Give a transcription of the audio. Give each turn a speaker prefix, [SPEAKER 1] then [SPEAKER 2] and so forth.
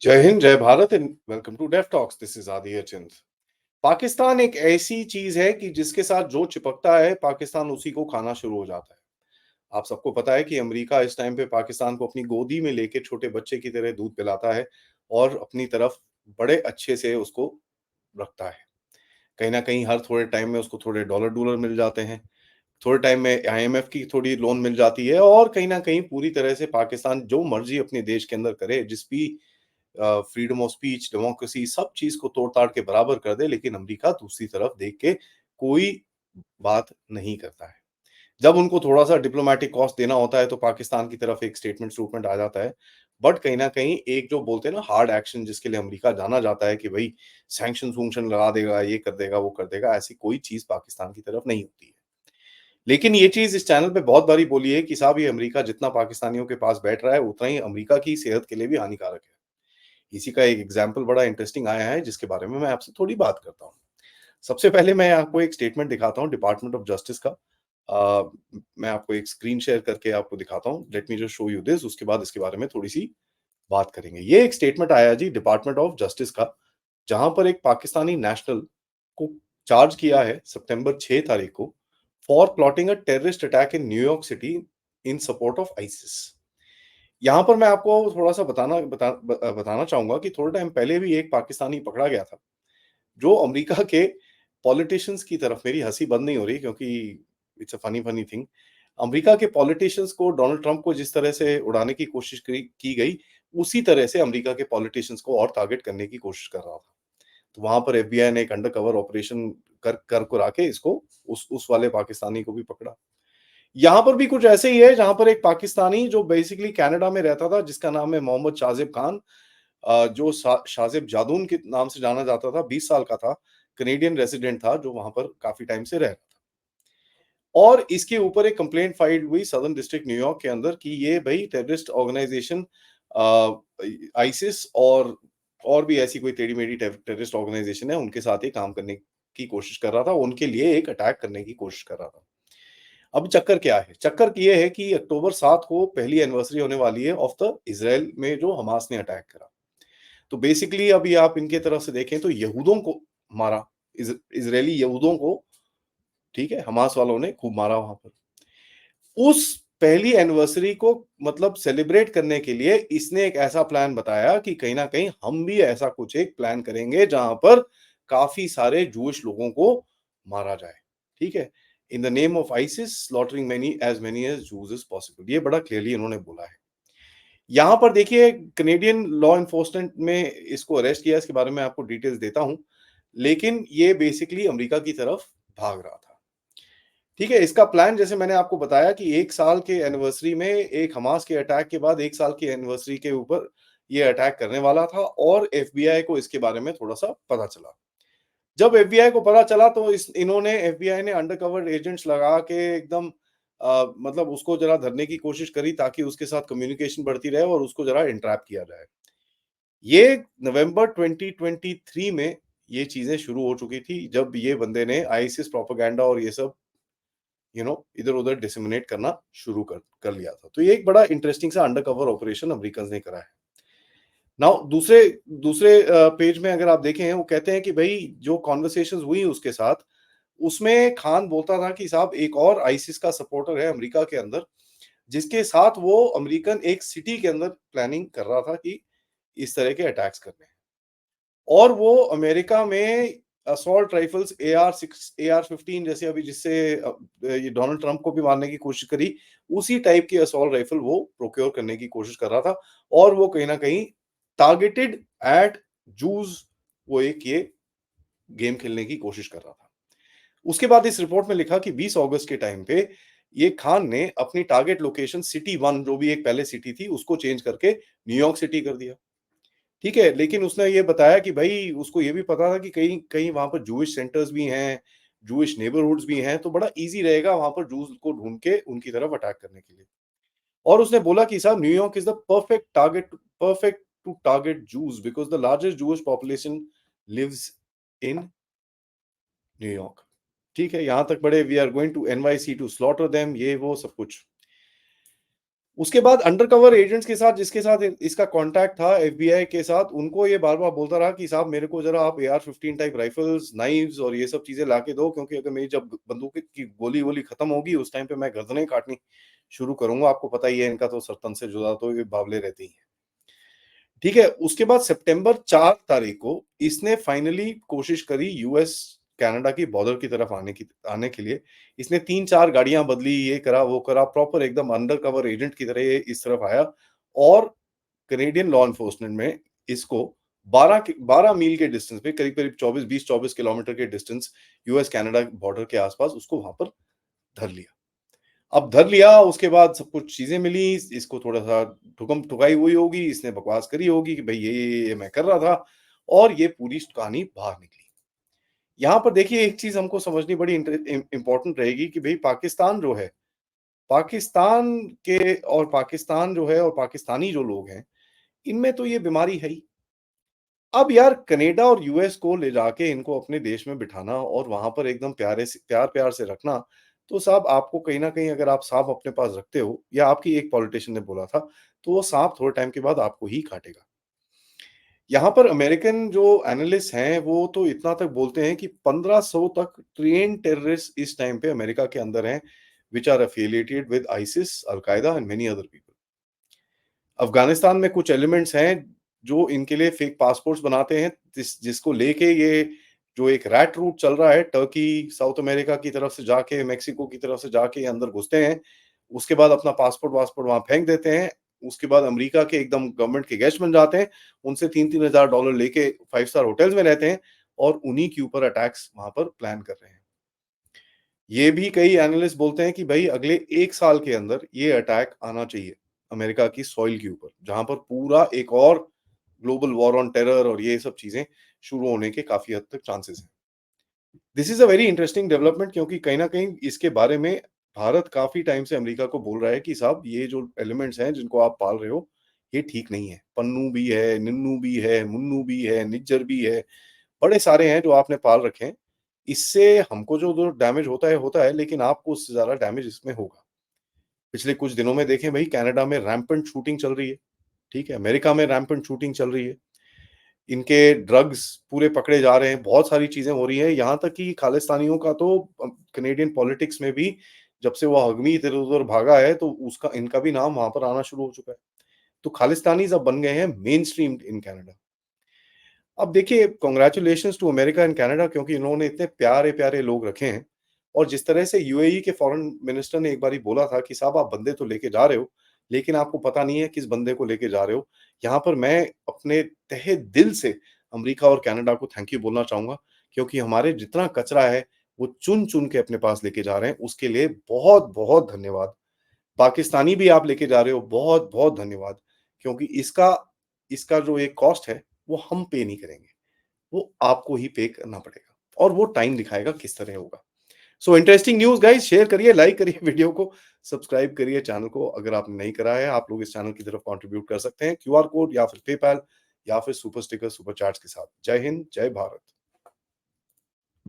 [SPEAKER 1] जय हिंद, जय Bharat and welcome to deaf talks. This is Aadi Chand. Pakistan एक ऐसी चीज है कि जिसके साथ जो चिपकता है, पाकिस्तान उसी को खाना शुरू हो जाता है। आप सबको पता है कि अमेरिका इस टाइम पे पाकिस्तान को अपनी गोदी में लेके छोटे बच्चे की तरह दूध पिलाता है और अपनी तरफ बड़े अच्छे से उसको रखता है। कहीं ना कहीं हर थोड़े टाइम में उसको थोड़े डॉलर डॉलर मिल जाते हैं। थोड़े टाइम में आईएमएफ की थोड़ी लोन मिल जाती है और कहीं ना कहीं पूरी तरह से पाकिस्तान जो मर्जी अपने देश के अंदर करे, जिस भी फ्रीडम ऑफ स्पीच, डेमोक्रेसी, सब चीज को तोड़ ताड़ के बराबर कर दे, लेकिन अमेरिका दूसरी तरफ देख के कोई बात नहीं करता है। जब उनको थोड़ा सा डिप्लोमेटिक कॉस्ट देना होता है तो पाकिस्तान की तरफ एक स्टेटमेंट स्टूटमेंट आ जाता है। बट कहीं ना कहीं एक जो बोलते हैं ना हार्ड एक्शन, जिसके लिए अमेरिका जाना जाता है कि भाई सैंक्शन वूंक्शन लगा देगा, ये कर देगा, वो कर देगा, ऐसी कोई चीज पाकिस्तान की तरफ नहीं होती है। लेकिन ये चीज इस चैनल पे बहुत बारी बोली है कि साहब ये अमेरिका जितना पाकिस्तानियों के पास बैठ रहा है उतना ही अमेरिका की सेहत के लिए भी हानिकारक है। इसी का एक एग्जाम्पल बड़ा इंटरेस्टिंग आया है जिसके बारे में मैं आपसे थोड़ी बात करता हूँ। सबसे पहले मैं आपको एक स्टेटमेंट दिखाता हूँ डिपार्टमेंट ऑफ जस्टिस का। अ, मैं आपको एक स्क्रीन शेयर करके आपको दिखाता हूँ। Let me just show you this, उसके बाद इसके बारे में थोड़ी-सी बात करेंगे। ये एक स्टेटमेंट आया जी डिपार्टमेंट ऑफ जस्टिस का, जहाँ पर एक पाकिस्तानी नेशनल को चार्ज किया है सितंबर 6 तारीख को for plotting a terrorist attack in New York city in support of ISIS. यहाँ पर मैं आपको थोड़ा-सा बताना चाहूँगा कि थोड़े टाइम पहले भी एक पाकिस्तानी पकड़ा गया था, जो अमेरिका के पॉलिटिशियंस की तरफ, मेरी हँसी बंद नहीं हो रही क्योंकि it's a funny funny thing. America के पॉलिटिशियंस को, डोनाल्ड ट्रंप को जिस तरह से उड़ाने की कोशिश की गई, उसी तरह से अमेरिका के पॉलिटिशियंस को और टारगेट करने की कोशिश कर रहा था। तो वहाँ पर एफबीआई ने एक अंडर कवर ऑपरेशन कर कुरा के इसको उस वाले पाकिस्तानी को भी पकड़ा। यहाँ पर भी कुछ ऐसे ही है, जहाँ पर एक पाकिस्तानी जो बेसिकली कनाडा में रहता था, जिसका नाम है मोहम्मद शाजिब खान, जो शाजिब जादून के नाम से जाना जाता था, 20 साल का था, कनेडियन रेजिडेंट था, जो वहाँ पर काफ़ी टाइम से रह रहा था। और इसके ऊपर एक कंप्लेंट फाइल हुई सदर्न डिस्ट्रिक्ट न्यूयॉर्क के अंदर कि ये भई टेररिस्ट ऑर्गेनाइजेशन आईसिस और भी ऐसी कोई टेढ़ी-मेढ़ी टेररिस्ट ऑर्गेनाइजेशन है, उनके साथ ये काम करने की कोशिश कर रहा था, उनके लिए एक अटैक करने की कोशिश कर रहा था। अब चक्कर क्या है? चक्कर ये है कि अक्टूबर 7 को पहली एनिवर्सरी होने वाली है ऑफ द इज़राइल में जो हमास ने अटैक करा। तो बेसिकली अभी आप इनके तरफ से देखें तो यहूदियों को मारा, इज़राइली यहूदियों को, ठीक है? हमास वालों ने खूब मारा वहाँ पर। उस पहली एनिवर्सरी को मतलब सेलिब्रेट करने के लिए इसने एक ऐसा प्लान बताया कि कहीं न कहीं हम भी ऐसा कुछ एक प्लान करेंगे जहाँ पर काफ़ी सारे जूइश लोगों को मारा जाए, ठीक है? In the name of ISIS slaughtering many as juice as possible, ये बड़ा क्लियरली इन्होंने बोला है। यहाँ पर देखिए कैनेडियन लॉ एनफोर्समेंट में इसको अरेस्ट किया, इसके बारे में आपको डिटेल्स देता हूँ। लेकिन ये बेसिकली अमेरिका की तरफ भाग रहा था। ठीक है, इसका प्लान जैसे मैंने आपको बताया कि 1 साल के एनिवर्सरी में एक हमास के अटैक के बाद 1 साल की एनिवर्सरी के ऊपर ये अटैक करने वाला था और एफबीआई को इसके बारे में थोड़ा-सा पता चला। जब एफबीआई को पता चला तो इस इन्होंने एफबीआई ने अंडरकवर एजेंट्स लगा के एकदम मतलब उसको ज़रा धरने की कोशिश करी ताकि उसके साथ कम्युनिकेशन बढ़ती रहे और उसको ज़रा एनट्रैप किया जाए। ये नवंबर 2023 में ये चीज़ें शुरू हो चुकी थी जब ये बंदे ने आईसिस प्रोपेगेंडा और ये सब इधर-उधर डिसेमिनेट करना शुरू कर कर लिया था। तो ये एक बड़ा इंटरेस्टिंग सा अंडरकवर ऑपरेशन अमेरिकन्स ने करा है। नाउ दूसरे दूसरे पेज में अगर आप देखें, वो कहते हैं कि भई जो कन्वर्सेशंस हुई उसके साथ, उसमें खान बोलता था कि साहब एक और आईसिस का सपोर्टर है अमेरिका के अंदर, जिसके साथ वो अमेरिकन एक सिटी के अंदर प्लानिंग कर रहा था कि इस तरह के अटैक्स करने हैं। और वो अमेरिका में असॉल्ट राइफल्स एआर-15 जैसे अभी जिससे ये डोनाल्ड ट्रंप को भी मारने की कोशिश करी, उसी टाइप की असॉल्ट राइफल वो प्रोक्योर करने की कोशिश कर रहा था और वो कहीं न कहीं टारगेटेड एट जूस, वो एक ये गेम खेलने की कोशिश कर रहा था। उसके बाद इस रिपोर्ट में लिखा कि 20 अगस्त के टाइम पे ये खान ने अपनी टारगेट लोकेशन सिटी 1 जो भी एक पहले सिटी थी, उसको चेंज करके न्यूयॉर्क सिटी कर दिया। ठीक है, लेकिन उसने ये बताया कि भई उसको ये भी पता था कि कहीं कहीं वहाँ पर जूइश सेंटर्स भी हैं, जूइश नेबरहुड्स भी हैं, तो बड़ा ईज़ी रहेगा वहाँ पर जूस को ढूँढ के उनकी तरफ अटैक करने के लिए। और उसने बोला कि साहब New York is the perfect to target Jews because the largest Jewish population lives in New York. ठीक है, यहाँ तक बड़े we are going to NYC to slaughter them, ये वो सब कुछ। उसके बाद अंडरकवर एजेंट्स के साथ जिसके साथ इसका कॉन्टैक्ट था एफबीआई के साथ, उनको ये बार-बार बोलता रहा कि साहब मेरे को ज़रा आप एआर-15 टाइप राइफल्स, नाइफ्स और ये सब चीज़ें लाके दो, क्योंकि अगर मेरी जब बंदूक की गोली-वोली खत्म होगी उस टाइम पे मैं गर्दनें काटनी शुरू करूँगा। आपको पता ही है इनका तो सरतन से जुदा तो ये बावले रहते ही हैं। ठीक है, उसके बाद सितंबर 4 तारीख को इसने फाइनली कोशिश करी यूएस कनाडा की बॉर्डर की तरफ आने के लिए। इसने 3-4 गाड़ियाँ बदली, ये करा, वो करा, प्रॉपर एकदम अंडरकवर एजेंट की तरह ये इस तरफ आया और कैनेडियन लॉ एनफोर्समेंट में इसको 12 मील के डिस्टेंस पे, करीब-करीब 20-24 किलोमीटर के डिस्टेंस यूएस कनाडा बॉर्डर के आसपास उसको वहाँ पर धर लिया। अब धर लिया, उसके बाद सब कुछ चीज़ें मिली, इसको थोड़ा-सा ठुकम-ठुकाई हुई होगी, इसने बकवास करी होगी कि भई ये मैं कर रहा था और ये पूरी कहानी बाहर निकली। यहाँ पर देखिए एक चीज़ हमको समझनी बड़ी इम्पोर्टेंट रहेगी कि भई पाकिस्तान जो है, पाकिस्तान के और पाकिस्तान जो है और पाकिस्तानी जो लोग हैं, इनमें तो ये बीमारी है ही। अब यार कनाडा और यूएस को ले जाके इनको अपने देश में बिठाना और वहाँ पर एकदम प्यारे से प्यार-प्यार से रखना, तो साहब आपको कहीं न कहीं अगर आप साँप अपने पास रखते हो या आपकी एक पॉलिटिशियन ने बोला था, तो वो साँप थोड़े टाइम के बाद आपको ही काटेगा। यहाँ पर अमेरिकन जो एनालिस्ट हैं, वो तो इतना तक बोलते हैं कि 1500 तक ट्रेन्ड टेररिस्ट इस टाइम पे अमेरिका के अंदर हैं, which are affiliated with ISIS, al Qaeda and many other people. Afghanistan में कुछ एलिमेंट्स हैं, जो इनके लिए फेक पासपोर्ट्स बनाते हैं, जिसको लेके ये जो एक रैट रूट चल रहा है, टर्की, साउथ अमेरिका की तरफ से जाके, मेक्सिको की तरफ से जाके अंदर घुसते हैं। उसके बाद अपना पासपोर्ट-वासपोर्ट वहाँ फेंक देते हैं। उसके बाद अमेरिका के एकदम गवर्नमेंट के गेस्ट बन जाते हैं। उनसे 3-3 हज़ार डॉलर लेके 5 स्टार होटल्स में रहते हैं और उन्हीं के ऊपर अटैक्स वहाँ पर प्लान कर रहे हैं। ये भी कई एनालिस्ट बोलते हैं कि भई अगले 1 साल के अंदर ये अटैक आना चाहिए, अमेरिका की सॉइल के ऊपर, जहाँ पर पूरा एक और ग्लोबल वॉर ऑन टेरर और ये सब चीज़ें शुरू होने के काफ़ी हद तक चांसेस हैं। This is a very interesting development, क्योंकि कहीं न कहीं इसके बारे में भारत काफ़ी टाइम से अमेरिका को बोल रहा है कि साहब ये जो एलिमेंट्स हैं जिनको आप पाल रहे हो, ये ठीक नहीं है। पन्नू भी है, निन्नू भी है, मुन्नू भी है, निज्जर भी है, बड़े सारे हैं जो आपने पाल रखे हैं। इससे हमको जो डैमेज होता है, लेकिन आपको उससे ज़्यादा डैमेज इसमें होगा। पिछले कुछ दिनों में देखें भई कनाडा में रैम्पेंट शूटिंग चल रही है, ठीक है? अमेरिका में रैम्पेंट शूटिंग चल रही है। इनके ड्रग्स पूरे पकड़े जा रहे हैं, बहुत सारी चीज़ें हो रही हैं, यहाँ तक कि खालिस्तानियों का तो कैनेडियन पॉलिटिक्स में भी जब से वो हगमी इधर-उधर भागा है, तो उसका इनका भी नाम वहाँ पर आना शुरू हो चुका है। तो खालिस्तानीज़ अब बन गए हैं मेनस्ट्रीम इन कनाडा। अब देखिए congratulations to America and Canada, क्योंकि इन्होंने इतने प्यारे-प्यारे लोग रखे हैं और जिस तरह से यूएई के फॉरेन मिनिस्टर ने एक बारी बोला था कि साहब आप बंदे तो लेके जा रहे हो, लेकिन आपको पता नहीं है किस बंदे को लेके जा रहे हो। यहाँ पर मैं अपने तहे दिल से अमेरिका और कनाडा को थैंक यू बोलना चाहूँगा, क्योंकि हमारे जितना कचरा है, वो चुन-चुन के अपने पास लेके जा रहे हैं, उसके लिए बहुत-बहुत धन्यवाद। पाकिस्तानी भी आप लेके जा रहे हो, बहुत-बहुत धन्यवाद, क्योंकि इसका इसका जो एक कॉस्ट है, वो हम पे नहीं करेंगे। वो आपको ही पे करना पड़ेगा और वो टाइम दिखाएगा किस तरह होगा। So interesting news guys, share करिए, लाइक करिए वीडियो को, सब्सक्राइब करिए चैनल को अगर आपने नहीं करा है। आप लोग इस चैनल की तरफ कंट्रीब्यूट कर सकते हैं क्यूआर कोड या फिर पेपैल या फिर सुपर स्टिकर, सुपर चैट्स के साथ। जय हिंद, जय भारत।